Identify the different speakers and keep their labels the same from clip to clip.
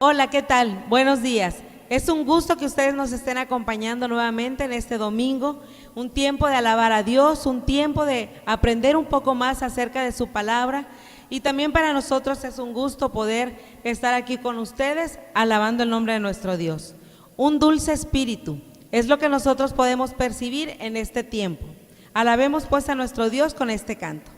Speaker 1: Hola, ¿qué tal? Buenos días. Es un gusto que ustedes nos estén acompañando nuevamente en este domingo, un tiempo de alabar a Dios, un tiempo de aprender un poco más acerca de su palabra, y también para nosotros es un gusto poder estar aquí con ustedes alabando el nombre de nuestro Dios. Un dulce espíritu es lo que nosotros podemos percibir en este tiempo. Alabemos pues a nuestro Dios con este canto.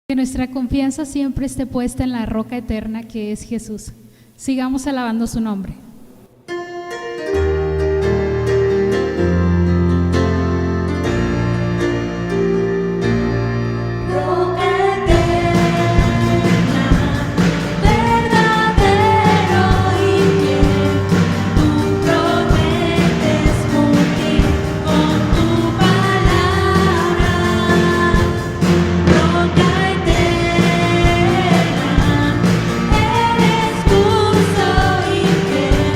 Speaker 2: Que nuestra confianza siempre esté puesta en la roca eterna que es Jesús. Sigamos alabando su nombre.
Speaker 3: Eres justo y fiel.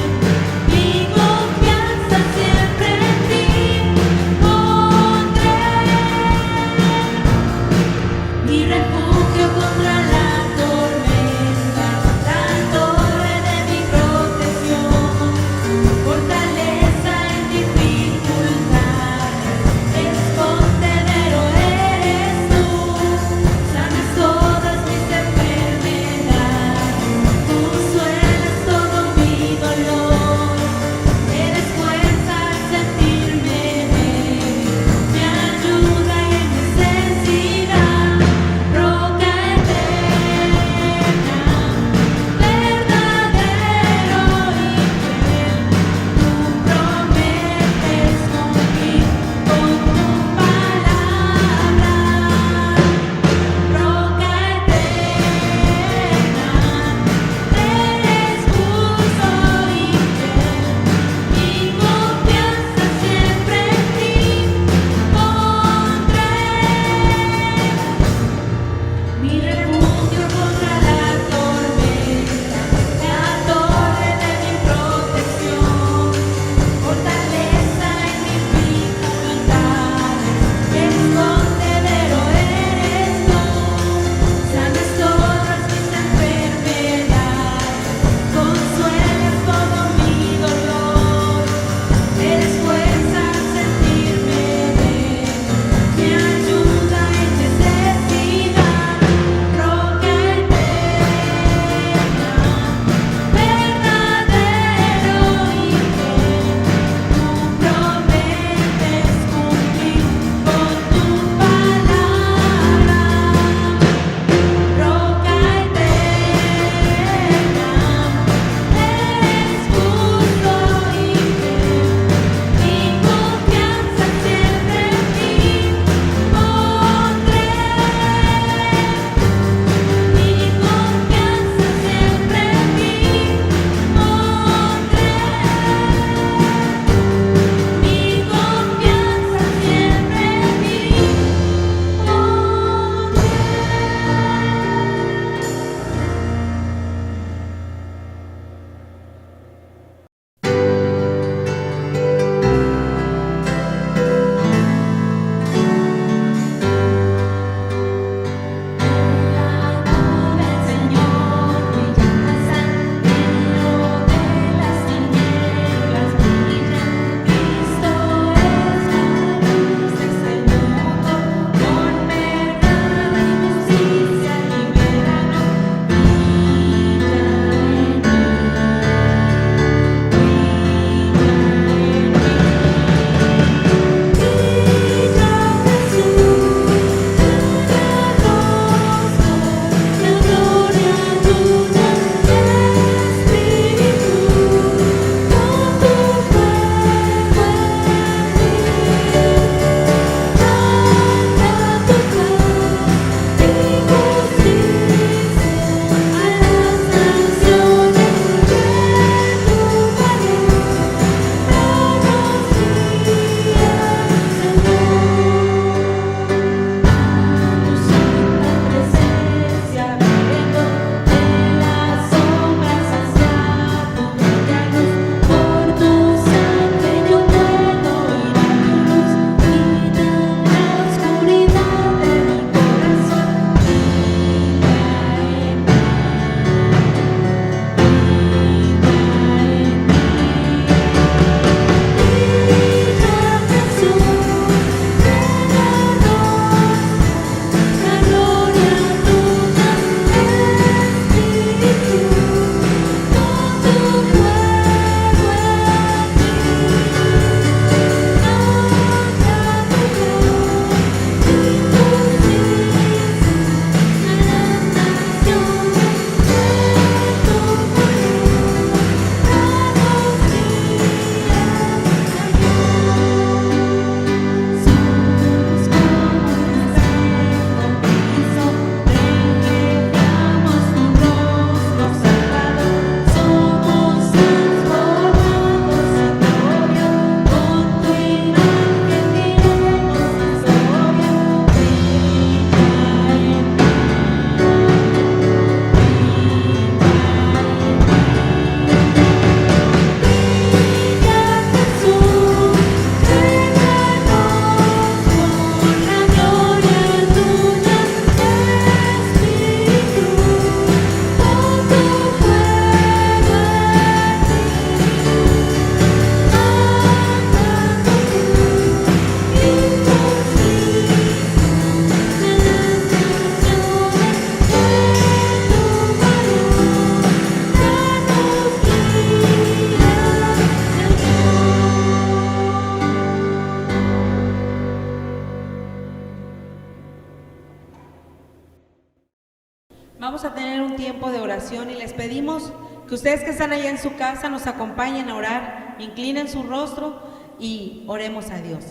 Speaker 1: tiempo de oración y les pedimos que ustedes que están allá en su casa nos acompañen a orar, inclinen su rostro y oremos a Dios.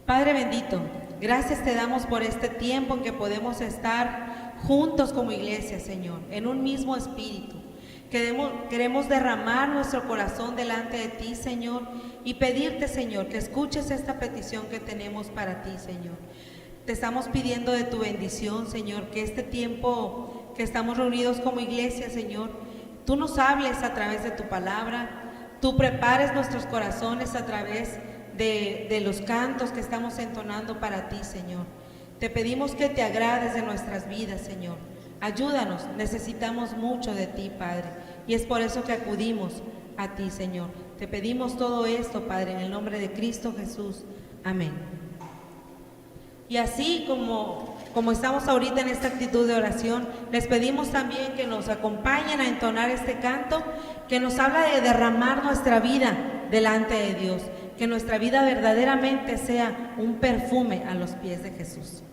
Speaker 1: Padre bendito, gracias te damos por este tiempo en que podemos estar juntos como iglesia, Señor, en un mismo espíritu. Queremos derramar nuestro corazón delante de ti, Señor, y pedirte, Señor, que escuches esta petición que tenemos para ti, Señor. Te estamos pidiendo de tu bendición, Señor, que este tiempo que estamos reunidos como iglesia, Señor, tú nos hables a través de tu palabra, tú prepares nuestros corazones a través de los cantos que estamos entonando para ti, Señor. Te pedimos que te agrades de nuestras vidas, Señor. Ayúdanos, necesitamos mucho de ti, Padre, y es por eso que acudimos a ti, Señor. Te pedimos todo esto, Padre, en el nombre de Cristo Jesús. Amén. Y así como estamos ahorita en esta actitud de oración, les pedimos también que nos acompañen a entonar este canto que nos habla de derramar nuestra vida delante de Dios, que nuestra vida verdaderamente sea un perfume a los pies de Jesús.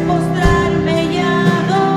Speaker 3: Postrarme y adorar.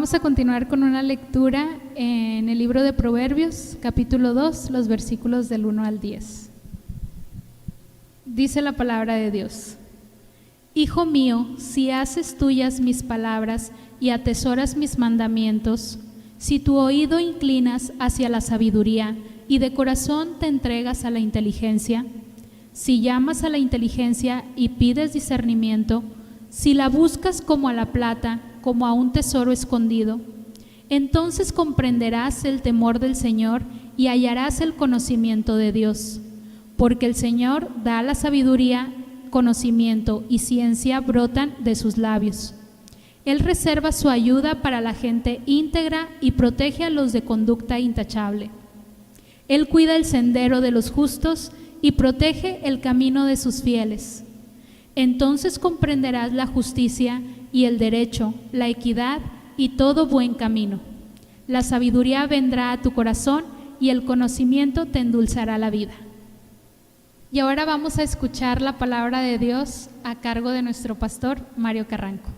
Speaker 2: Vamos a continuar con una lectura en el libro de Proverbios, capítulo 2, los versículos del 1 al 10. Dice la palabra de Dios: Hijo mío, si haces tuyas mis palabras y atesoras mis mandamientos, si tu oído inclinas hacia la sabiduría y de corazón te entregas a la inteligencia, si llamas a la inteligencia y pides discernimiento, si la buscas como a la plata, como a un tesoro escondido, entonces comprenderás el temor del Señor y hallarás el conocimiento de Dios, porque el Señor da la sabiduría, conocimiento y ciencia brotan de sus labios. Él reserva su ayuda para la gente íntegra y protege a los de conducta intachable. Él cuida el sendero de los justos y protege el camino de sus fieles. Entonces comprenderás la justicia y el derecho, la equidad y todo buen camino. La sabiduría vendrá a tu corazón y el conocimiento te endulzará la vida. Y ahora vamos a escuchar la palabra de Dios a cargo de nuestro pastor Mario Carranco.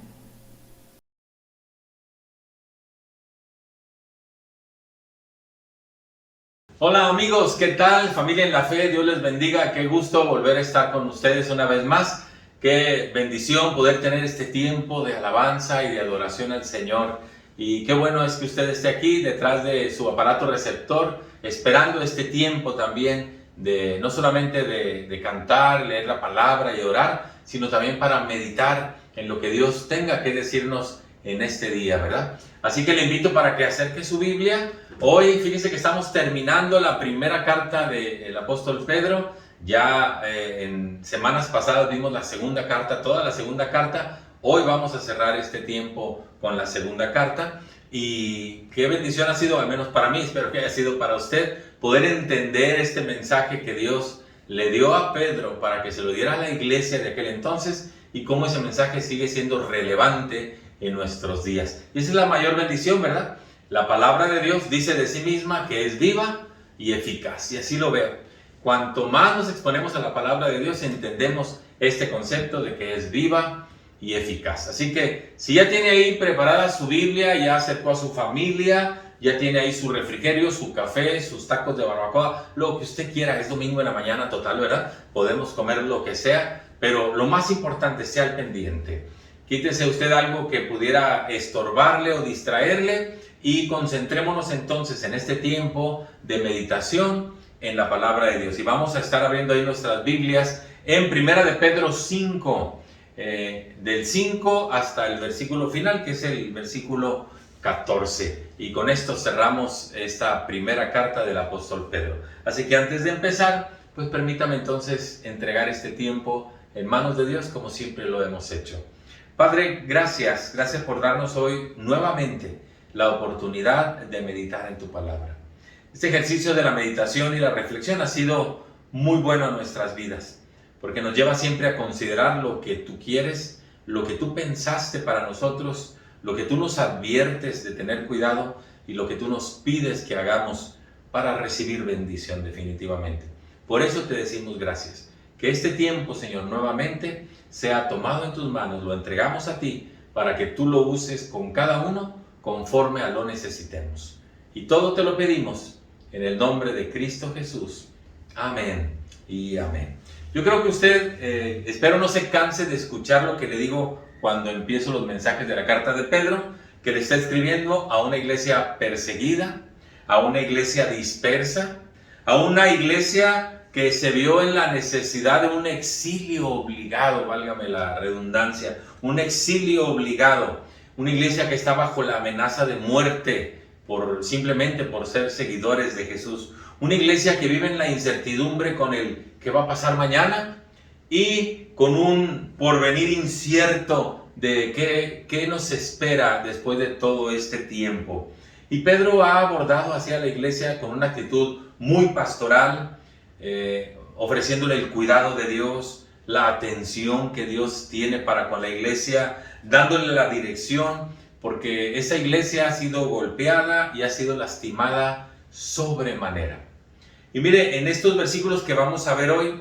Speaker 3: Hola amigos, ¿qué tal? Familia en la fe, Dios les bendiga. Qué gusto volver a estar con ustedes una vez más. Qué bendición poder tener este tiempo de alabanza y de adoración al Señor. Y qué bueno es que usted esté aquí detrás de su aparato receptor, esperando este tiempo también de no solamente de cantar, leer la palabra y orar, sino también para meditar en lo que Dios tenga que decirnos en este día, ¿verdad? Así que le invito para que acerque su Biblia. Hoy, fíjense que estamos terminando la primera carta del apóstol Pedro. Ya en semanas pasadas vimos la segunda carta, toda la segunda carta. Hoy vamos a cerrar este tiempo con la segunda carta. Y qué bendición ha sido, al menos para mí, espero que haya sido para usted, poder entender este mensaje que Dios le dio a Pedro para que se lo diera a la iglesia de aquel entonces y cómo ese mensaje sigue siendo relevante en nuestros días. Y esa es la mayor bendición, ¿verdad? La palabra de Dios dice de sí misma que es viva y eficaz, y así lo veo. Cuanto más nos exponemos a la palabra de Dios, entendemos este concepto de que es viva y eficaz. Así que si ya tiene ahí preparada su Biblia, ya acercó a su familia, ya tiene ahí su refrigerio, su café, sus tacos de barbacoa, lo que usted quiera, es domingo en la mañana total, ¿verdad? Podemos comer lo que sea, pero lo más importante, sea al pendiente. Quítese usted algo que pudiera estorbarle o distraerle y concentrémonos entonces en este tiempo de meditación en la palabra de Dios. Y vamos a estar abriendo ahí nuestras Biblias en Primera de Pedro 5, del 5 hasta el versículo final, que es el versículo 14. Y con esto cerramos esta primera carta del apóstol Pedro. Así que antes de empezar, pues permítame entonces entregar este tiempo en manos de Dios como siempre lo hemos hecho. Padre, gracias por darnos hoy nuevamente la oportunidad de meditar en tu palabra. Este ejercicio de la meditación y la reflexión ha sido muy bueno en nuestras vidas, porque nos lleva siempre a considerar lo que tú quieres, lo que tú pensaste para nosotros, lo que tú nos adviertes de tener cuidado y lo que tú nos pides que hagamos para recibir bendición definitivamente. Por eso te decimos gracias. Que este tiempo, Señor, nuevamente sea tomado en tus manos, lo entregamos a ti para que tú lo uses con cada uno conforme a lo necesitemos. Y todo te lo pedimos en el nombre de Cristo Jesús. Amén y amén. Yo creo que usted, espero no se canse de escuchar lo que le digo cuando empiezo los mensajes de la carta de Pedro, que le está escribiendo a una iglesia perseguida, a una iglesia dispersa, a una iglesia que se vio en la necesidad de un exilio obligado, válgame la redundancia, un exilio obligado, una iglesia que está bajo la amenaza de muerte simplemente por ser seguidores de Jesús, una iglesia que vive en la incertidumbre con el qué va a pasar mañana y con un porvenir incierto de qué nos espera después de todo este tiempo. Y Pedro ha abordado hacia la iglesia con una actitud muy pastoral, ofreciéndole el cuidado de Dios, la atención que Dios tiene para con la iglesia, dándole la dirección, porque esa iglesia ha sido golpeada y ha sido lastimada sobremanera. Y mire, en estos versículos que vamos a ver hoy,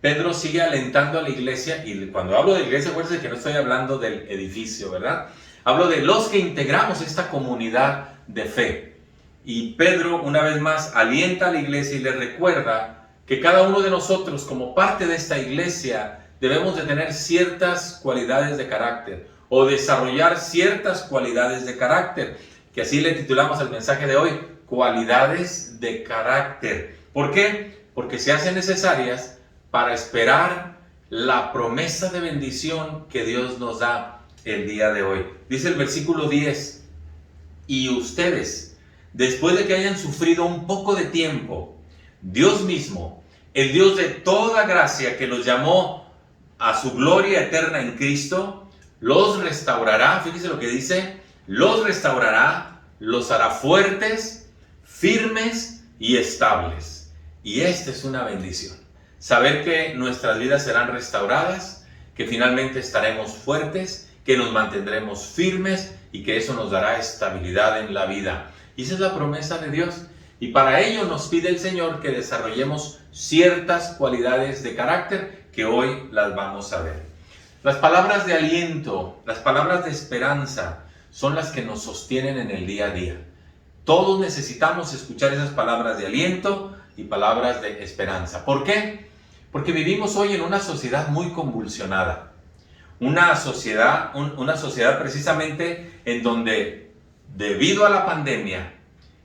Speaker 3: Pedro sigue alentando a la iglesia, y cuando hablo de iglesia, acuérdense que no estoy hablando del edificio, ¿verdad? Hablo de los que integramos esta comunidad de fe. Y Pedro, una vez más, alienta a la iglesia y le recuerda que cada uno de nosotros, como parte de esta iglesia, debemos de tener ciertas cualidades de carácter o desarrollar ciertas cualidades de carácter, que así le titulamos al mensaje de hoy, cualidades de carácter. ¿Por qué? Porque se hacen necesarias para esperar la promesa de bendición que Dios nos da el día de hoy. Dice el versículo 10, y ustedes, después de que hayan sufrido un poco de tiempo, Dios mismo, el Dios de toda gracia que los llamó a su gloria eterna en Cristo, los restaurará, fíjese lo que dice, los restaurará, los hará fuertes, firmes y estables. Y esta es una bendición, saber que nuestras vidas serán restauradas, que finalmente estaremos fuertes, que nos mantendremos firmes y que eso nos dará estabilidad en la vida. Y esa es la promesa de Dios. Y para ello nos pide el Señor que desarrollemos ciertas cualidades de carácter que hoy las vamos a ver. Las palabras de aliento, las palabras de esperanza son las que nos sostienen en el día a día. Todos necesitamos escuchar esas palabras de aliento y palabras de esperanza. ¿Por qué? Porque vivimos hoy en una sociedad muy convulsionada. Una sociedad precisamente en donde, debido a la pandemia,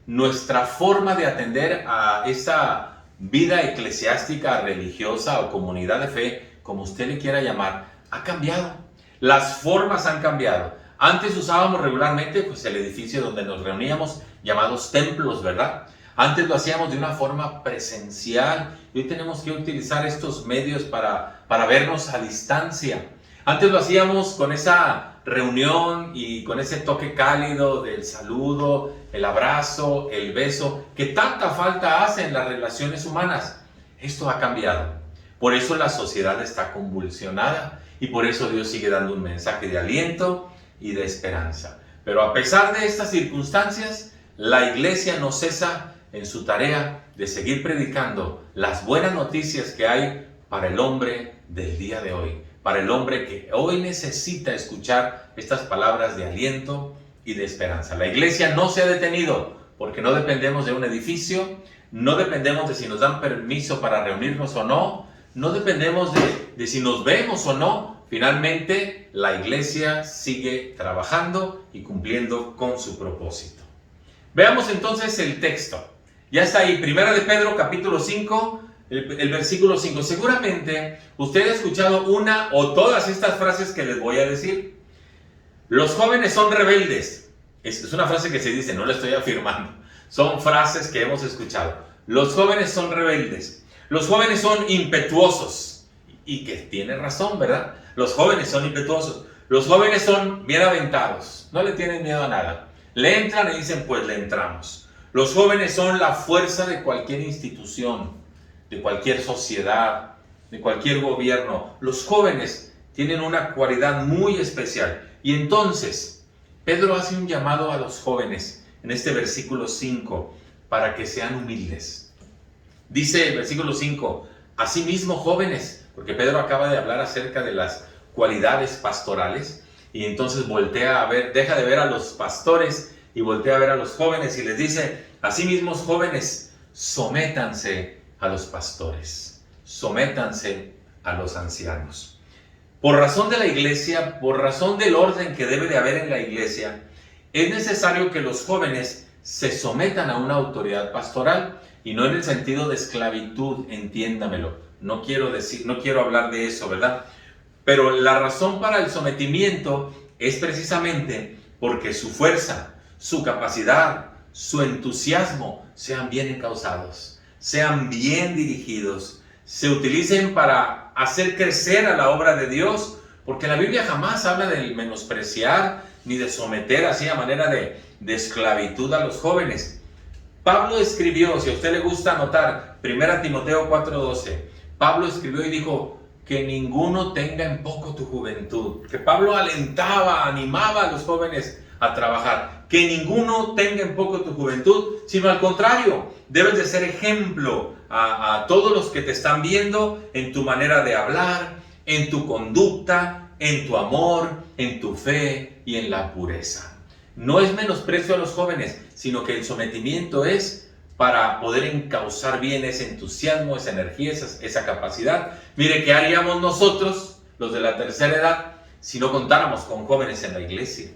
Speaker 3: nuestra forma de atender a esta vida eclesiástica, religiosa o comunidad de fe, como usted le quiera llamar, ha cambiado. Las formas han cambiado. Antes usábamos regularmente pues, el edificio donde nos reuníamos, llamados templos, ¿verdad? Antes lo hacíamos de una forma presencial y hoy tenemos que utilizar estos medios para vernos a distancia. Antes lo hacíamos con esa reunión y con ese toque cálido del saludo, el abrazo, el beso, que tanta falta hace en las relaciones humanas. Esto ha cambiado. Por eso la sociedad está convulsionada y por eso Dios sigue dando un mensaje de aliento y de esperanza. Pero a pesar de estas circunstancias, la iglesia no cesa en su tarea de seguir predicando las buenas noticias que hay para el hombre del día de hoy, para el hombre que hoy necesita escuchar estas palabras de aliento y de esperanza. La iglesia no se ha detenido porque no dependemos de un edificio, no dependemos de si nos dan permiso para reunirnos o no, no dependemos de si nos vemos o no. Finalmente, la iglesia sigue trabajando y cumpliendo con su propósito. Veamos entonces el texto. Ya está ahí, Primera de Pedro, capítulo 5, el versículo 5. Seguramente usted ha escuchado una o todas estas frases que les voy a decir. Los jóvenes son rebeldes. Es una frase que se dice, no la estoy afirmando. Son frases que hemos escuchado. Los jóvenes son rebeldes. Los jóvenes son impetuosos. Y que tiene razón, ¿verdad? Los jóvenes son impetuosos. Los jóvenes son bien aventados. No le tienen miedo a nada. Le entran y dicen, pues le entramos. Los jóvenes son la fuerza de cualquier institución, de cualquier sociedad, de cualquier gobierno. Los jóvenes tienen una cualidad muy especial. Y entonces, Pedro hace un llamado a los jóvenes en este versículo 5 para que sean humildes. Dice el versículo 5, asimismo jóvenes, porque Pedro acaba de hablar acerca de las cualidades pastorales y entonces voltea a ver, deja de ver a los pastores y voltea a ver a los jóvenes y les dice, asimismo jóvenes, sométanse a los pastores, sométanse a los ancianos. Por razón de la iglesia, por razón del orden que debe de haber en la iglesia, es necesario que los jóvenes se sometan a una autoridad pastoral y no en el sentido de esclavitud, entiéndamelo. No quiero hablar de eso, ¿verdad? Pero la razón para el sometimiento es precisamente porque su fuerza, su capacidad, su entusiasmo sean bien encausados, sean bien dirigidos, se utilicen para hacer crecer a la obra de Dios, porque la Biblia jamás habla de menospreciar ni de someter así a manera de esclavitud a los jóvenes. Pablo escribió, si a usted le gusta anotar, 1 Timoteo 4:12, Pablo escribió y dijo, que ninguno tenga en poco tu juventud. Que Pablo alentaba, animaba a los jóvenes a trabajar. Que ninguno tenga en poco tu juventud, sino al contrario, debes de ser ejemplo a todos los que te están viendo en tu manera de hablar, en tu conducta, en tu amor, en tu fe y en la pureza. No es menosprecio a los jóvenes, sino que el sometimiento es para poder encauzar bien ese entusiasmo, esa energía, esa capacidad. Mire, ¿qué haríamos nosotros, los de la tercera edad, si no contáramos con jóvenes en la iglesia?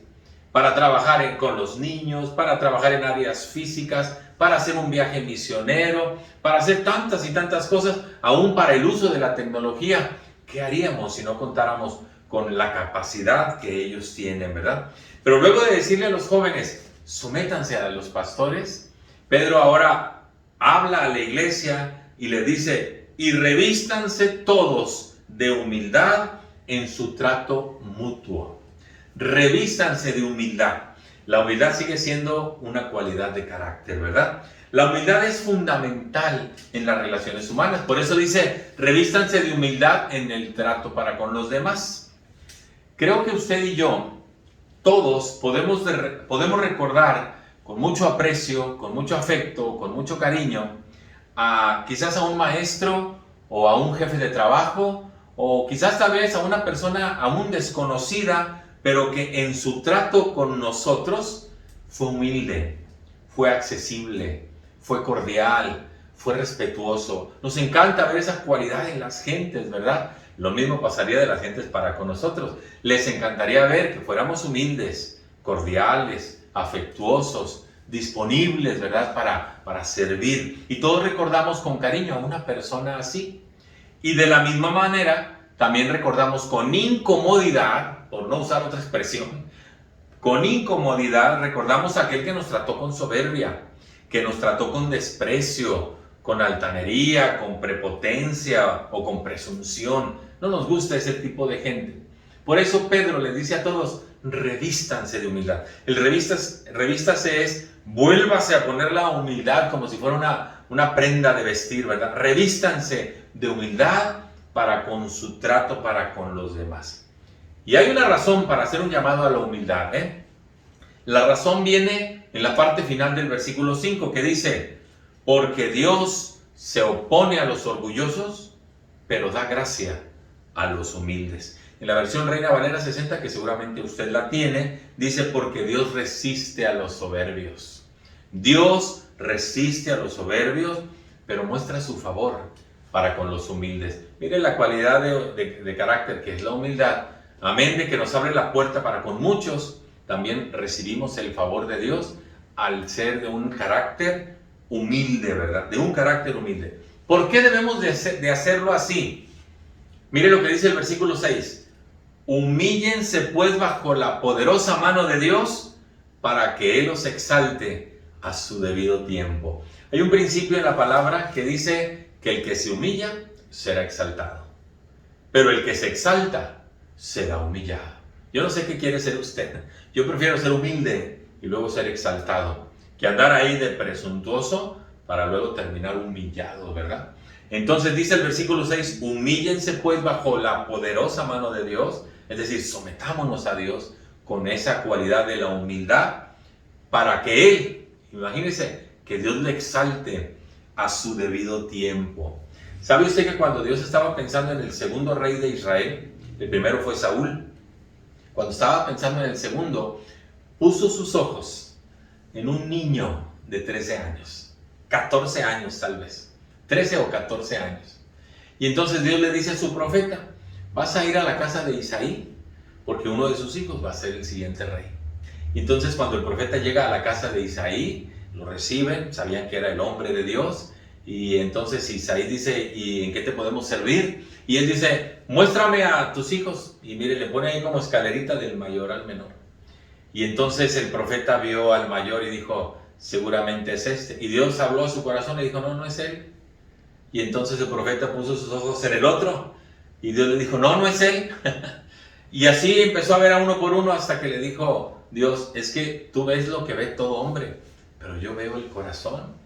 Speaker 3: Para trabajar con los niños, para trabajar en áreas físicas, para hacer un viaje misionero, para hacer tantas y tantas cosas, aún para el uso de la tecnología. ¿Qué haríamos si no contáramos con la capacidad que ellos tienen, verdad? Pero luego de decirle a los jóvenes, sométanse a los pastores, Pedro ahora habla a la iglesia y le dice, y revístanse todos de humildad en su trato mutuo. Revístanse de humildad. La humildad sigue siendo una cualidad de carácter, ¿verdad? La humildad es fundamental en las relaciones humanas. Por eso dice, revístanse de humildad en el trato para con los demás. Creo que usted y yo, todos podemos recordar con mucho aprecio, con mucho afecto, con mucho cariño, quizás a un maestro o a un jefe de trabajo, o quizás tal vez a una persona aún desconocida, pero que en su trato con nosotros fue humilde, fue accesible, fue cordial, fue respetuoso. Nos encanta ver esa cualidad en las gentes, ¿verdad? Lo mismo pasaría de las gentes para con nosotros. Les encantaría ver que fuéramos humildes, cordiales, afectuosos, disponibles, ¿verdad? Para servir. Y todos recordamos con cariño a una persona así. Y de la misma manera, también recordamos con incomodidad, por no usar otra expresión, con incomodidad recordamos a aquel que nos trató con soberbia, que nos trató con desprecio, con altanería, con prepotencia o con presunción. No nos gusta ese tipo de gente. Por eso Pedro les dice a todos, revístanse de humildad. El revístase es, vuélvase a poner la humildad como si fuera una prenda de vestir, ¿verdad? Revístanse de humildad para con su trato para con los demás. Y hay una razón para hacer un llamado a la humildad, ¿eh? La razón viene en la parte final del versículo 5 que dice, porque Dios se opone a los orgullosos, pero da gracia a los humildes. En la versión Reina Valera 60, que seguramente usted la tiene, dice, porque Dios resiste a los soberbios. Dios resiste a los soberbios, pero muestra su favor para con los humildes. Mire la cualidad de carácter que es la humildad. Amén de que nos abre la puerta para con muchos, también recibimos el favor de Dios al ser de un carácter humilde, ¿verdad? De un carácter humilde. ¿Por qué debemos de hacerlo así? Mire lo que dice el versículo 6. Humíllense pues bajo la poderosa mano de Dios para que Él los exalte a su debido tiempo. Hay un principio en la palabra que dice que el que se humilla será exaltado, pero el que se exalta será humillado. Yo no sé qué quiere ser usted. Yo prefiero ser humilde y luego ser exaltado, que andar ahí de presuntuoso para luego terminar humillado, ¿verdad? Entonces dice el versículo 6, humíllense pues bajo la poderosa mano de Dios, es decir, sometámonos a Dios con esa cualidad de la humildad para que Él, imagínense, que Dios le exalte a su debido tiempo. ¿Sabe usted que cuando Dios estaba pensando en el segundo rey de Israel, el primero fue Saúl, cuando estaba pensando en el segundo, puso sus ojos en un niño de 13 años, 14 años tal vez, 13 o 14 años. Y entonces Dios le dice a su profeta, vas a ir a la casa de Isaí, porque uno de sus hijos va a ser el siguiente rey. Y entonces cuando el profeta llega a la casa de Isaí, lo reciben, sabían que era el hombre de Dios, y entonces Isaí dice, ¿y en qué te podemos servir? Y él dice, muéstrame a tus hijos. Y mire, le pone ahí como escalerita del mayor al menor. Y entonces el profeta vio al mayor y dijo, seguramente es este. Y Dios habló a su corazón y dijo, no, no es él. Y entonces el profeta puso sus ojos en el otro. Y Dios le dijo, no, no es él. Y así empezó a ver a uno por uno hasta que le dijo, Dios, es que tú ves lo que ve todo hombre, pero yo veo el corazón.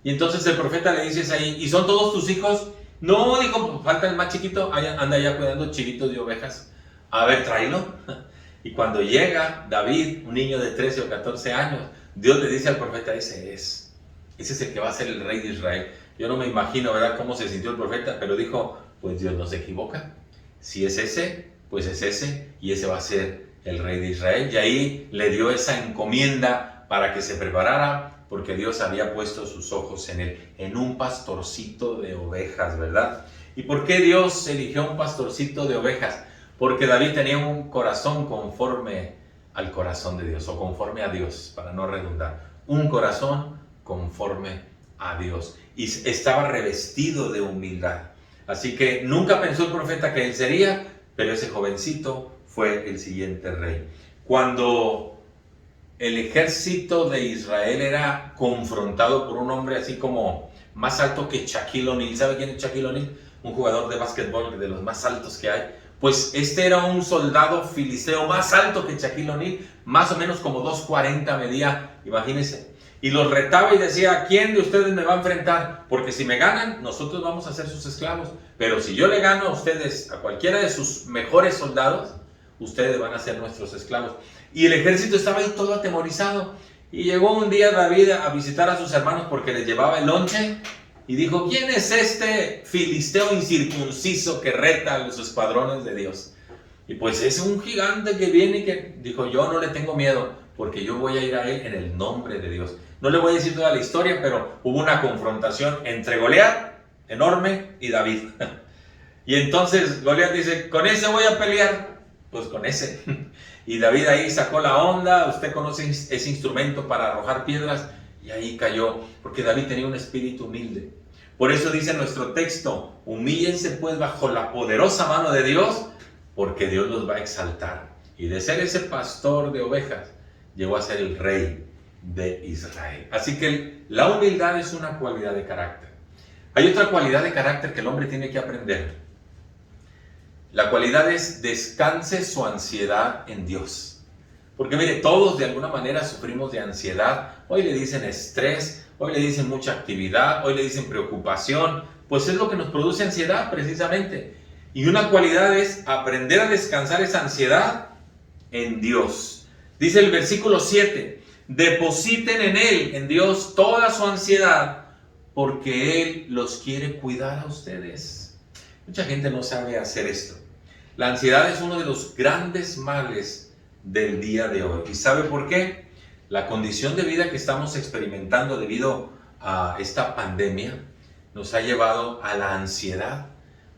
Speaker 3: Y entonces el profeta le dice ahí, ¿y son todos tus hijos? No, dijo, falta el más chiquito, anda allá cuidando chiquitos de ovejas. A ver, tráelo. Y cuando llega David, un niño de 13 o 14 años, Dios le dice al profeta, ese es el que va a ser el rey de Israel. Yo no me imagino, ¿verdad?, cómo se sintió el profeta, pero dijo, pues Dios no se equivoca. Si es ese, pues es ese, y ese va a ser el rey de Israel. Y ahí le dio esa encomienda para que se preparara, porque Dios había puesto sus ojos en él, en un pastorcito de ovejas, ¿verdad? ¿Y por qué Dios eligió un pastorcito de ovejas? Porque David tenía un corazón conforme al corazón de Dios, o conforme a Dios, para no redundar. Un corazón conforme a Dios. Y estaba revestido de humildad. Así que nunca pensó el profeta que él sería, pero ese jovencito fue el siguiente rey. Cuando el ejército de Israel era confrontado por un hombre así como más alto que Shaquille O'Neal. ¿Sabe quién es Shaquille O'Neal? Un jugador de básquetbol de los más altos que hay. Pues este era un soldado filisteo más alto que Shaquille O'Neal, más o menos como 2.40 medía, imagínense. Y los retaba y decía, ¿quién de ustedes me va a enfrentar? Porque si me ganan, nosotros vamos a ser sus esclavos. Pero si yo le gano a ustedes, a cualquiera de sus mejores soldados, ustedes van a ser nuestros esclavos. Y el ejército estaba ahí todo atemorizado. Y llegó un día David a visitar a sus hermanos porque les llevaba el lonche. Y dijo, ¿quién es este filisteo incircunciso que reta a los escuadrones de Dios? Y pues es un gigante que viene y que dijo, yo no le tengo miedo, porque yo voy a ir a él en el nombre de Dios. No le voy a decir toda la historia, pero hubo una confrontación entre Goliat, enorme, y David. Y entonces Goliat dice, ¿con ese voy a pelear? Pues con ese. Y David ahí sacó la onda, usted conoce ese instrumento para arrojar piedras, y ahí cayó, porque David tenía un espíritu humilde. Por eso dice nuestro texto, humíllense pues bajo la poderosa mano de Dios, porque Dios los va a exaltar. Y de ser ese pastor de ovejas, llegó a ser el rey de Israel. Así que la humildad es una cualidad de carácter. Hay otra cualidad de carácter que el hombre tiene que aprender. La cualidad es descanse su ansiedad en Dios. Porque mire, todos de alguna manera sufrimos de ansiedad. Hoy le dicen estrés, hoy le dicen mucha actividad, hoy le dicen preocupación. Pues es lo que nos produce ansiedad precisamente. Y una cualidad es aprender a descansar esa ansiedad en Dios. Dice el versículo 7, depositen en Él, en Dios, toda su ansiedad, porque Él los quiere cuidar a ustedes. Mucha gente no sabe hacer esto. La ansiedad es uno de los grandes males del día de hoy. ¿Y sabe por qué? La condición de vida que estamos experimentando debido a esta pandemia nos ha llevado a la ansiedad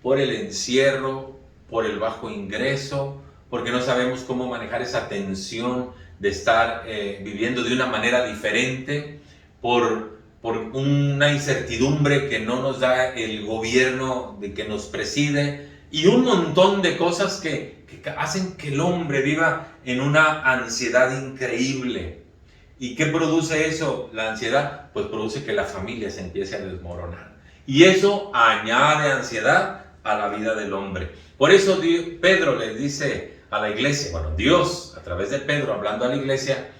Speaker 3: por el encierro, por el bajo ingreso, porque no sabemos cómo manejar esa tensión de estar viviendo de una manera diferente, por una incertidumbre que no nos da el gobierno de que nos preside, y un montón de cosas que hacen que el hombre viva en una ansiedad increíble. ¿Y qué produce eso? La ansiedad, pues produce que la familia se empiece a desmoronar. Y eso añade ansiedad a la vida del hombre. Por eso Pedro le dice a la iglesia, bueno, Dios a través de Pedro hablando a la iglesia,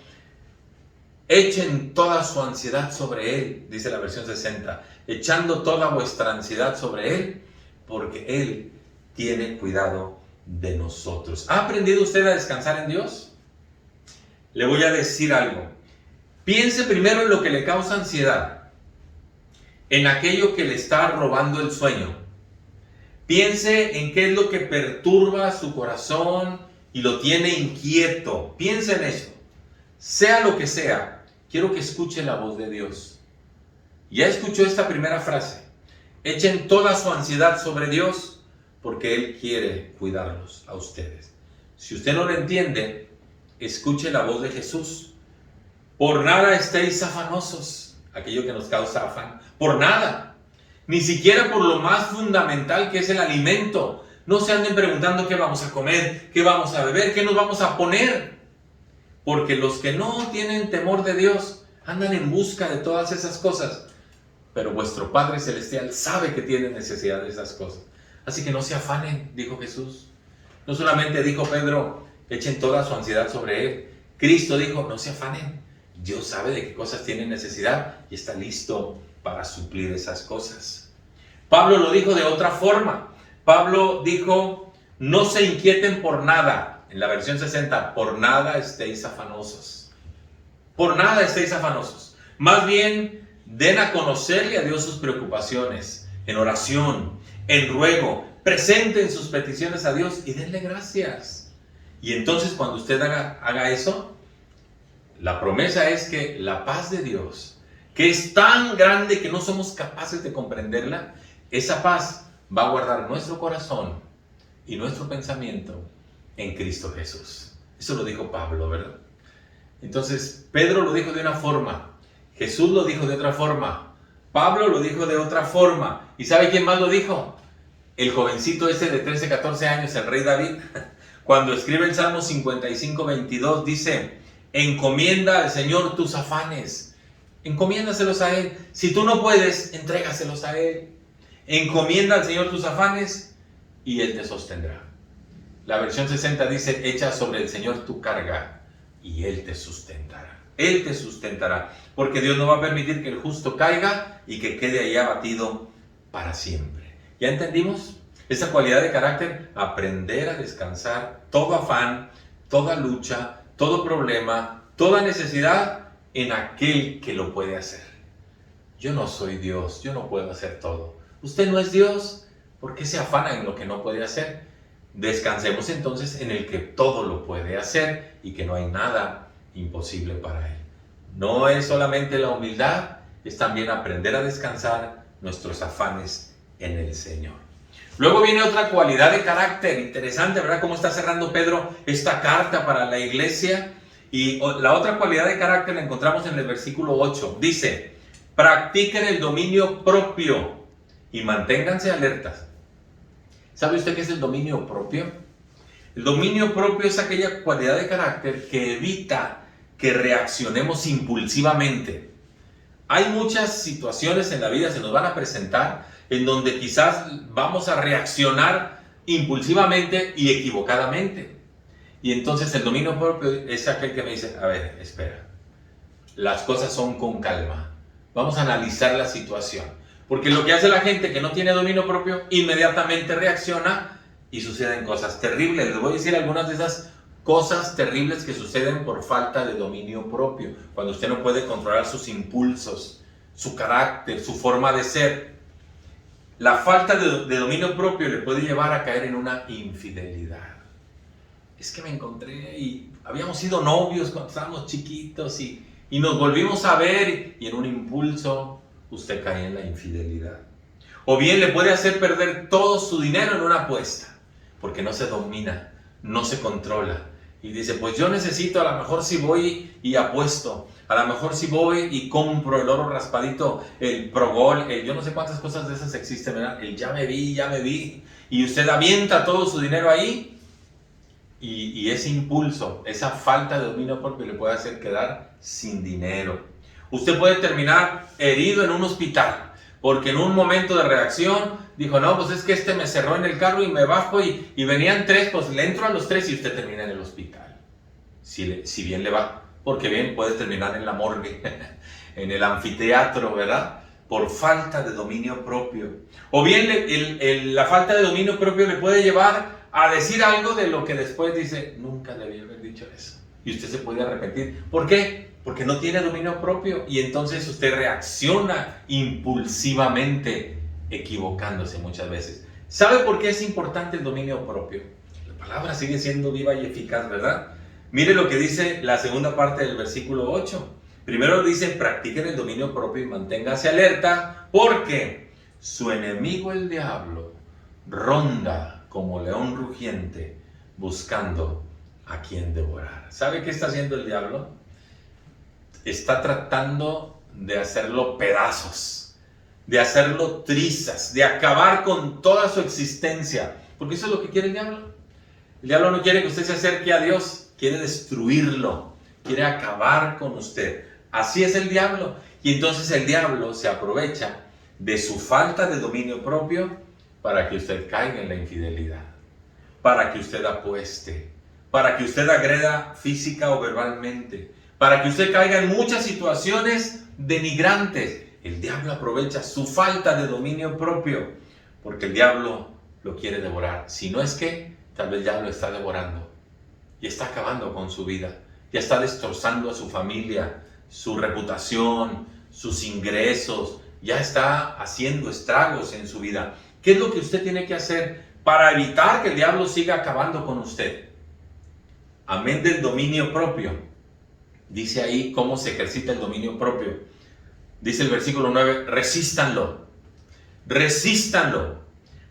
Speaker 3: echen toda su ansiedad sobre Él, dice la versión 60, echando toda vuestra ansiedad sobre Él, porque Él tiene cuidado de nosotros. ¿Ha aprendido usted a descansar en Dios? Le voy a decir algo. Piense primero en lo que le causa ansiedad, en aquello que le está robando el sueño. Piense en qué es lo que perturba su corazón y lo tiene inquieto. Piense en eso. Sea lo que sea, quiero que escuche la voz de Dios. Ya escuchó esta primera frase. Echen toda su ansiedad sobre Dios porque Él quiere cuidarlos a ustedes. Si usted no lo entiende, escuche la voz de Jesús. Por nada estéis afanosos, aquello que nos causa afán. Por nada. Ni siquiera por lo más fundamental que es el alimento. No se anden preguntando qué vamos a comer, qué vamos a beber, qué nos vamos a poner. Porque los que no tienen temor de Dios andan en busca de todas esas cosas. Pero vuestro Padre Celestial sabe que tienen necesidad de esas cosas. Así que no se afanen, dijo Jesús. No solamente dijo Pedro, echen toda su ansiedad sobre Él. Cristo dijo, no se afanen. Dios sabe de qué cosas tienen necesidad y está listo para suplir esas cosas. Pablo lo dijo de otra forma. Pablo dijo, no se inquieten por nada. En la versión 60, por nada estéis afanosos. Por nada estéis afanosos. Más bien, den a conocerle a Dios sus preocupaciones, en oración, en ruego, presenten sus peticiones a Dios y denle gracias. Y entonces cuando usted haga eso, la promesa es que la paz de Dios, que es tan grande que no somos capaces de comprenderla, esa paz va a guardar nuestro corazón y nuestro pensamiento en Cristo Jesús. Eso lo dijo Pablo, ¿verdad? Entonces, Pedro lo dijo de una forma, Jesús lo dijo de otra forma, Pablo lo dijo de otra forma. ¿Y sabe quién más lo dijo? El jovencito ese de 13, 14 años, el rey David, cuando escribe el Salmo 55, 22, dice: encomienda al Señor tus afanes, encomiéndaselos a Él. Si tú no puedes, entrégaselos a Él. Encomienda al Señor tus afanes y Él te sostendrá. La versión 60 dice: echa sobre el Señor tu carga y Él te sustentará. Él te sustentará, porque Dios no va a permitir que el justo caiga y que quede ahí abatido para siempre. ¿Ya entendimos? Esa cualidad de carácter, aprender a descansar todo afán, toda lucha, todo problema, toda necesidad en aquel que lo puede hacer. Yo no soy Dios, yo no puedo hacer todo. Usted no es Dios, ¿por qué se afana en lo que no puede hacer? Descansemos entonces en el que todo lo puede hacer y que no hay nada imposible para Él. No es solamente la humildad, es también aprender a descansar nuestros afanes en el Señor. Luego viene otra cualidad de carácter, interesante, ¿verdad? Cómo está cerrando Pedro esta carta para la iglesia. Y la otra cualidad de carácter la encontramos en el versículo 8. Dice: practiquen el dominio propio y manténganse alertas. ¿Sabe usted qué es el dominio propio? El dominio propio es aquella cualidad de carácter que evita que reaccionemos impulsivamente. Hay muchas situaciones en la vida, se nos van a presentar, en donde quizás vamos a reaccionar impulsivamente y equivocadamente. Y entonces el dominio propio es aquel que me dice: a ver, espera, las cosas son con calma, vamos a analizar la situación. Porque lo que hace la gente que no tiene dominio propio, inmediatamente reacciona y suceden cosas terribles. Les voy a decir algunas de esas cosas terribles que suceden por falta de dominio propio. Cuando usted no puede controlar sus impulsos, su carácter, su forma de ser. La falta de dominio propio le puede llevar a caer en una infidelidad. Es que me encontré y habíamos sido novios cuando estábamos chiquitos y nos volvimos a ver y en un impulso usted cae en la infidelidad. O bien le puede hacer perder todo su dinero en una apuesta, porque no se domina, no se controla. Y dice: pues yo necesito, a lo mejor si voy y apuesto, a lo mejor si voy y compro el oro raspadito, el Progol, yo no sé cuántas cosas de esas existen, ¿verdad? El ya me vi. Y usted avienta todo su dinero ahí. Y ese impulso, esa falta de dominio propio le puede hacer quedar sin dinero. Usted puede terminar herido en un hospital, porque en un momento de reacción dijo: no, pues es que este me cerró en el carro y me bajo y venían 3, pues le entro a los 3 y usted termina en el hospital. Si bien le va, porque bien puede terminar en la morgue, en el anfiteatro, ¿verdad? Por falta de dominio propio. O bien la falta de dominio propio le puede llevar a decir algo de lo que después dice: nunca debí haber dicho eso. Y usted se puede arrepentir. ¿Por qué? Porque no tiene dominio propio y entonces usted reacciona impulsivamente, equivocándose muchas veces. ¿Sabe por qué es importante el dominio propio? La palabra sigue siendo viva y eficaz, ¿verdad? Mire lo que dice la segunda parte del versículo 8. Primero dice: practiquen el dominio propio y manténganse alerta, porque su enemigo el diablo ronda como león rugiente buscando a quien devorar. ¿Sabe qué está haciendo el diablo? Está tratando de hacerlo pedazos, de hacerlo trizas, de acabar con toda su existencia. Porque eso es lo que quiere el diablo. El diablo no quiere que usted se acerque a Dios, quiere destruirlo, quiere acabar con usted. Así es el diablo. Y entonces el diablo se aprovecha de su falta de dominio propio para que usted caiga en la infidelidad, para que usted apueste, para que usted agreda física o verbalmente, para que usted caiga en muchas situaciones denigrantes. El diablo aprovecha su falta de dominio propio, porque el diablo lo quiere devorar. Si no es que, tal vez ya lo está devorando y está acabando con su vida, ya está destrozando a su familia, su reputación, sus ingresos, ya está haciendo estragos en su vida. ¿Qué es lo que usted tiene que hacer para evitar que el diablo siga acabando con usted. Amén del dominio propio. Dice ahí cómo se ejercita el dominio propio. Dice el versículo 9, resístanlo,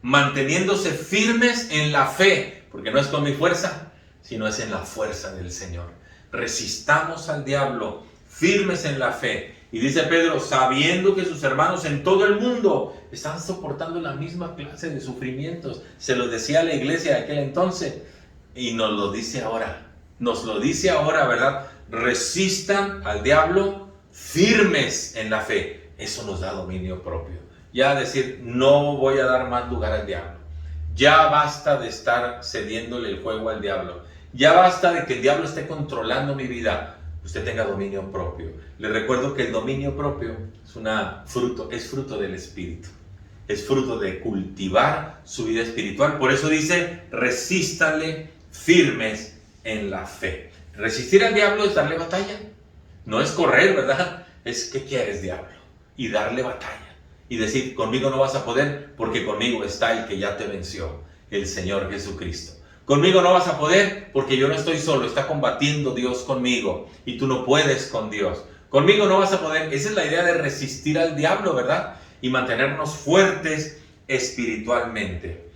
Speaker 3: manteniéndose firmes en la fe, porque no es con mi fuerza, sino es en la fuerza del Señor. Resistamos al diablo, firmes en la fe. Y dice Pedro, sabiendo que sus hermanos en todo el mundo están soportando la misma clase de sufrimientos. Se lo decía a la iglesia de aquel entonces y nos lo dice ahora. ¿Verdad? Resistan al diablo firmes en la fe. Eso nos da dominio propio. Ya decir, no voy a dar más lugar al diablo. Ya basta de estar cediéndole el juego al diablo. Ya basta de que el diablo esté controlando mi vida. Usted tenga dominio propio. Le recuerdo que el dominio propio es fruto del Espíritu. Es fruto de cultivar su vida espiritual. Por eso dice, resístanle firmes en la fe. Resistir al diablo es darle batalla. No es correr, ¿verdad? Es ¿qué quieres, diablo? Y darle batalla. Y decir, conmigo no vas a poder, porque conmigo está el que ya te venció, el Señor Jesucristo. Conmigo no vas a poder, porque yo no estoy solo, está combatiendo Dios conmigo, y tú no puedes con Dios. Conmigo no vas a poder. Esa es la idea de resistir al diablo, ¿verdad? Y mantenernos fuertes espiritualmente.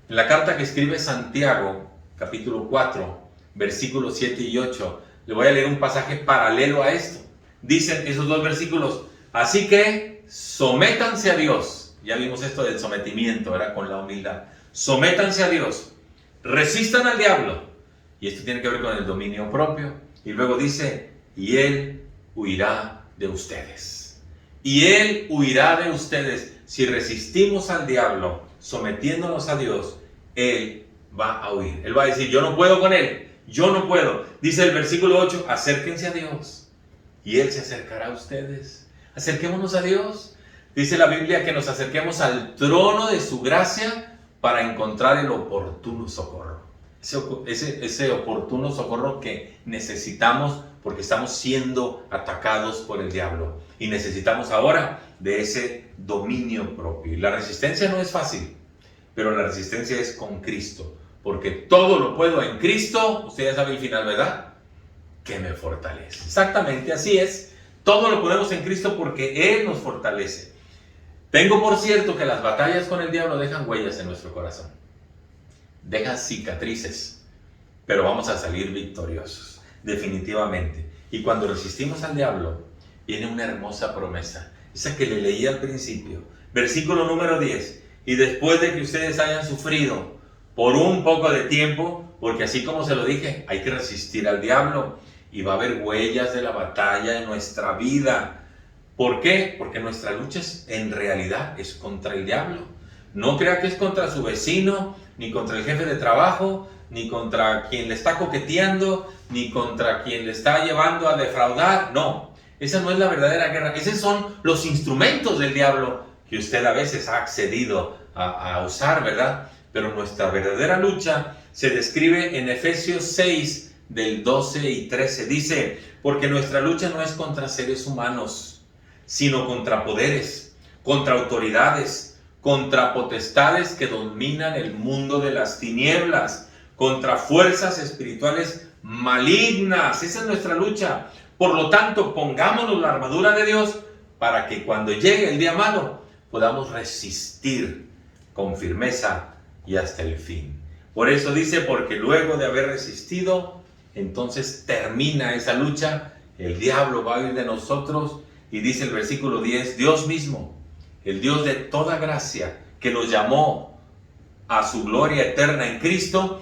Speaker 3: En la carta que escribe Santiago, capítulo 4, versículos 7 y 8, le voy a leer un pasaje paralelo a esto. Dicen esos dos versículos, así que sométanse a Dios. Ya vimos esto del sometimiento, ¿verdad? Con la humildad. Sométanse a Dios. Resistan al diablo. Y esto tiene que ver con el dominio propio. Y luego dice, y Él huirá de ustedes. Y Él huirá de ustedes. Si resistimos al diablo, sometiéndonos a Dios, Él va a huir. Él va a decir, yo no puedo con Él. Yo no puedo. Dice el versículo 8, acérquense a Dios. Y Él se acercará a ustedes. Acerquémonos a Dios. Dice la Biblia que nos acerquemos al trono de su gracia para encontrar el oportuno socorro. Ese oportuno socorro que necesitamos porque estamos siendo atacados por el diablo. Y necesitamos ahora de ese dominio propio. Y la resistencia no es fácil, pero la resistencia es con Cristo. Porque todo lo puedo en Cristo, usted ya sabe el final, ¿verdad? Que me fortalece. Exactamente, así es. Todo lo podemos en Cristo porque Él nos fortalece. Tengo por cierto que las batallas con el diablo dejan huellas en nuestro corazón. Dejan cicatrices. Pero vamos a salir victoriosos, definitivamente. Y cuando resistimos al diablo, viene una hermosa promesa. Esa que le leí al principio. Versículo número 10. Y después de que ustedes hayan sufrido por un poco de tiempo, porque así como se lo dije, hay que resistir al diablo. Y va a haber huellas de la batalla en nuestra vida. ¿Por qué? Porque nuestra lucha en realidad es contra el diablo. No crea que es contra su vecino, ni contra el jefe de trabajo, ni contra quien le está coqueteando, ni contra quien le está llevando a defraudar. No, esa no es la verdadera guerra. Esos son los instrumentos del diablo que usted a veces ha accedido a usar, ¿verdad? Pero nuestra verdadera lucha se describe en Efesios 6, del 12 y 13. Dice, porque nuestra lucha no es contra seres humanos, sino contra poderes, contra autoridades, contra potestades que dominan el mundo de las tinieblas, contra fuerzas espirituales malignas. Esa es nuestra lucha. Por lo tanto, pongámonos la armadura de Dios para que cuando llegue el día malo podamos resistir con firmeza y hasta el fin. Por eso dice, porque luego de haber resistido, entonces termina esa lucha, el diablo va a huir de nosotros. Y dice el versículo 10, Dios mismo, el Dios de toda gracia, que nos llamó a su gloria eterna en Cristo,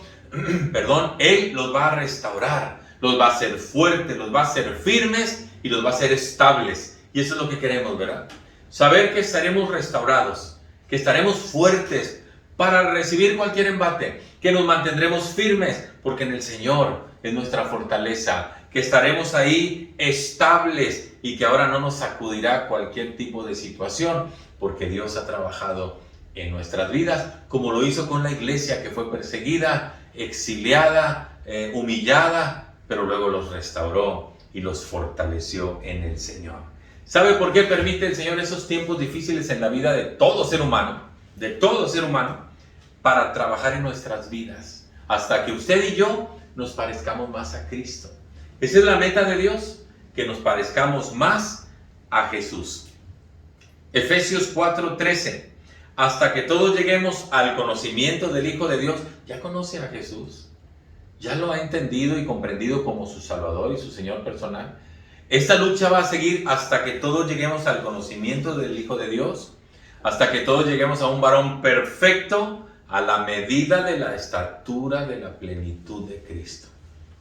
Speaker 3: Él los va a restaurar, los va a hacer fuertes, los va a hacer firmes y los va a hacer estables. Y eso es lo que queremos, ¿verdad? Saber que estaremos restaurados, que estaremos fuertes para recibir cualquier embate, que nos mantendremos firmes, porque en el Señor es nuestra fortaleza, que estaremos ahí estables y que ahora no nos sacudirá cualquier tipo de situación, porque Dios ha trabajado en nuestras vidas, como lo hizo con la iglesia que fue perseguida, exiliada, humillada, pero luego los restauró y los fortaleció en el Señor. ¿Sabe por qué permite el Señor esos tiempos difíciles en la vida de todo ser humano? De todo ser humano. para trabajar en nuestras vidas, hasta que usted y yo nos parezcamos más a Cristo. Esa es la meta de Dios, que nos parezcamos más a Jesús. Efesios 4:13, hasta que todos lleguemos al conocimiento del Hijo de Dios. ¿Ya conoce a Jesús? ¿Ya lo ha entendido y comprendido como su Salvador y su Señor personal? Esta lucha va a seguir hasta que todos lleguemos al conocimiento del Hijo de Dios, hasta que todos lleguemos a un varón perfecto, a la medida de la estatura de la plenitud de Cristo.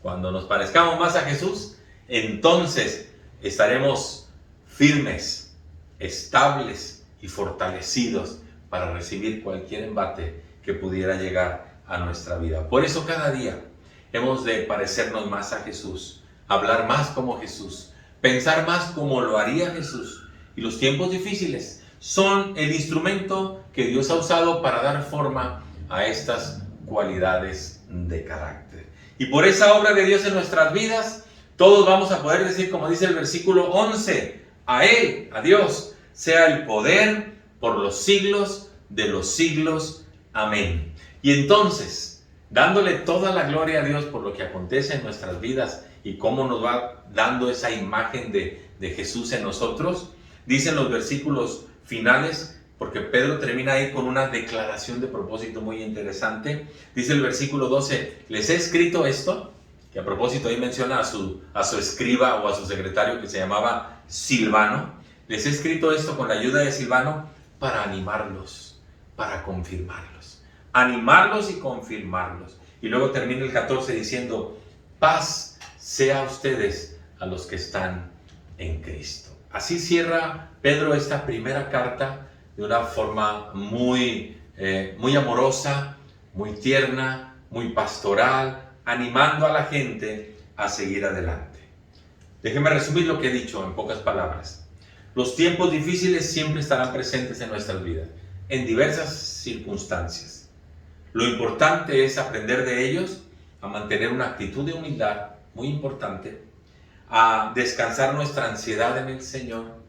Speaker 3: Cuando nos parezcamos más a Jesús, entonces estaremos firmes, estables y fortalecidos para recibir cualquier embate que pudiera llegar a nuestra vida. Por eso cada día hemos de parecernos más a Jesús, hablar más como Jesús, pensar más como lo haría Jesús. Y los tiempos difíciles son el instrumento que Dios ha usado para dar forma a estas cualidades de carácter. Y por esa obra de Dios en nuestras vidas, todos vamos a poder decir, como dice el versículo 11, a Él, a Dios, sea el poder por los siglos de los siglos. Amén. Y entonces, dándole toda la gloria a Dios por lo que acontece en nuestras vidas y cómo nos va dando esa imagen de Jesús en nosotros, dicen los versículos finales, porque Pedro termina ahí con una declaración de propósito muy interesante. Dice el versículo 12, les he escrito esto, que a propósito ahí menciona a su escriba o a su secretario que se llamaba Silvano. Les he escrito esto con la ayuda de Silvano para animarlos, para confirmarlos. Animarlos y confirmarlos. Y luego termina el 14 diciendo, paz sea a ustedes a los que están en Cristo. Así cierra Pedro esta primera carta de una forma muy amorosa, muy tierna, muy pastoral, animando a la gente a seguir adelante. Déjenme resumir lo que he dicho en pocas palabras. Los tiempos difíciles siempre estarán presentes en nuestras vidas, en diversas circunstancias. Lo importante es aprender de ellos, a mantener una actitud de humildad, muy importante, a descansar nuestra ansiedad en el Señor,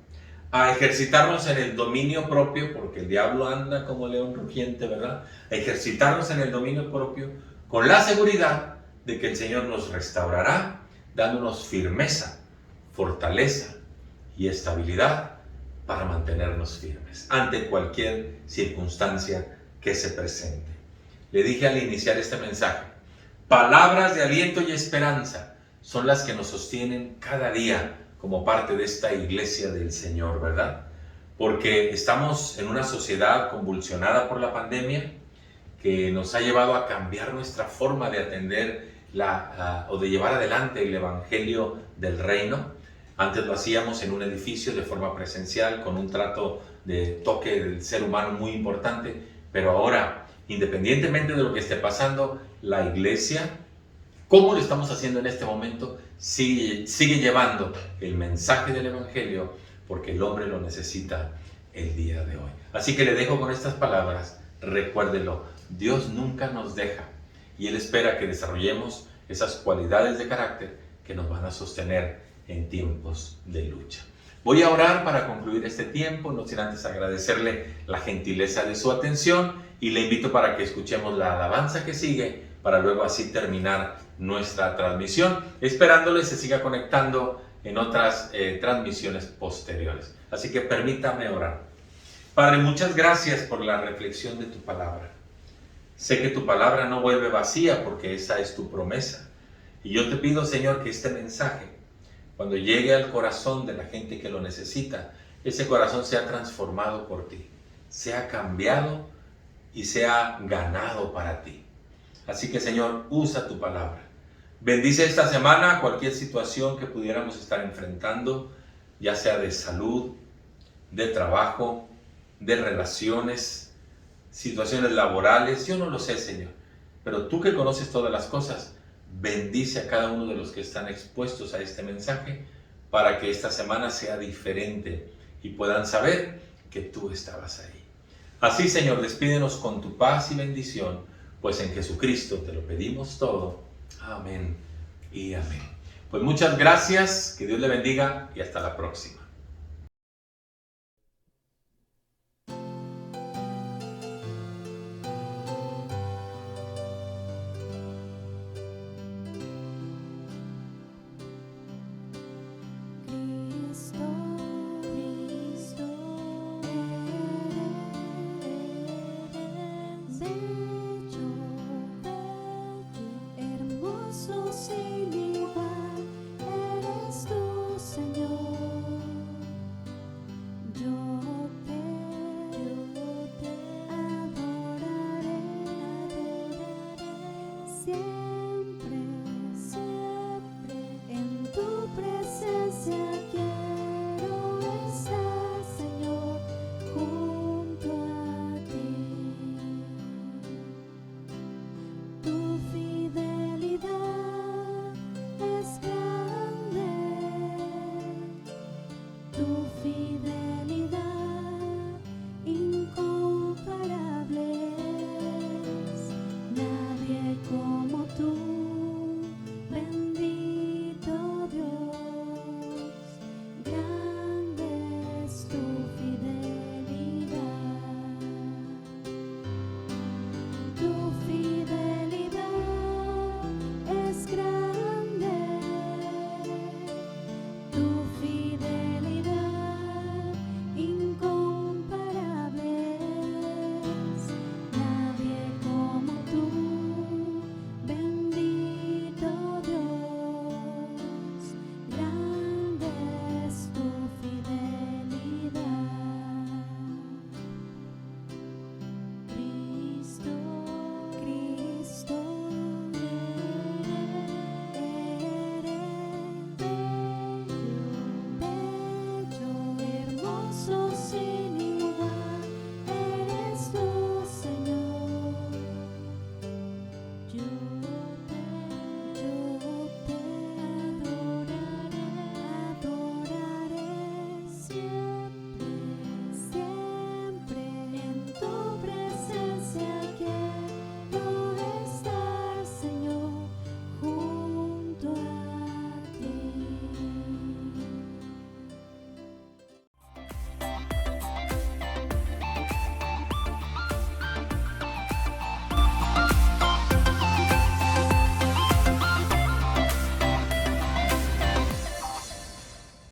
Speaker 3: a ejercitarnos en el dominio propio, porque el diablo anda como león rugiente, ¿verdad? A ejercitarnos en el dominio propio con la seguridad de que el Señor nos restaurará, dándonos firmeza, fortaleza y estabilidad para mantenernos firmes ante cualquier circunstancia que se presente. Le dije al iniciar este mensaje, palabras de aliento y esperanza son las que nos sostienen cada día como parte de esta iglesia del Señor, ¿verdad? Porque estamos en una sociedad convulsionada por la pandemia que nos ha llevado a cambiar nuestra forma de atender o de llevar adelante el evangelio del reino. Antes lo hacíamos en un edificio de forma presencial con un trato de toque del ser humano muy importante, pero ahora, independientemente de lo que esté pasando, la iglesia, como lo estamos haciendo en este momento, sigue llevando el mensaje del evangelio porque el hombre lo necesita el día de hoy. Así que le dejo con estas palabras, recuérdelo, Dios nunca nos deja y Él espera que desarrollemos esas cualidades de carácter que nos van a sostener en tiempos de lucha. Voy a orar para concluir este tiempo, no sin antes agradecerle la gentileza de su atención y le invito para que escuchemos la alabanza que sigue para luego así terminar nuestra transmisión, esperándole se siga conectando en otras transmisiones posteriores. Así que permítame orar. Padre, muchas gracias por la reflexión de tu palabra. Sé que tu palabra no vuelve vacía porque esa es tu promesa. Y yo te pido, Señor, que este mensaje, cuando llegue al corazón de la gente que lo necesita, ese corazón sea transformado por ti, sea cambiado y sea ganado para ti. Así que, Señor, usa tu palabra. Bendice esta semana cualquier situación que pudiéramos estar enfrentando, ya sea de salud, de trabajo, de relaciones, situaciones laborales. Yo no lo sé, Señor, pero tú que conoces todas las cosas, bendice a cada uno de los que están expuestos a este mensaje para que esta semana sea diferente y puedan saber que tú estabas ahí. Así, Señor, despídenos con tu paz y bendición, pues en Jesucristo te lo pedimos todo. Amén y amén. Pues muchas gracias, que Dios le bendiga y hasta la próxima.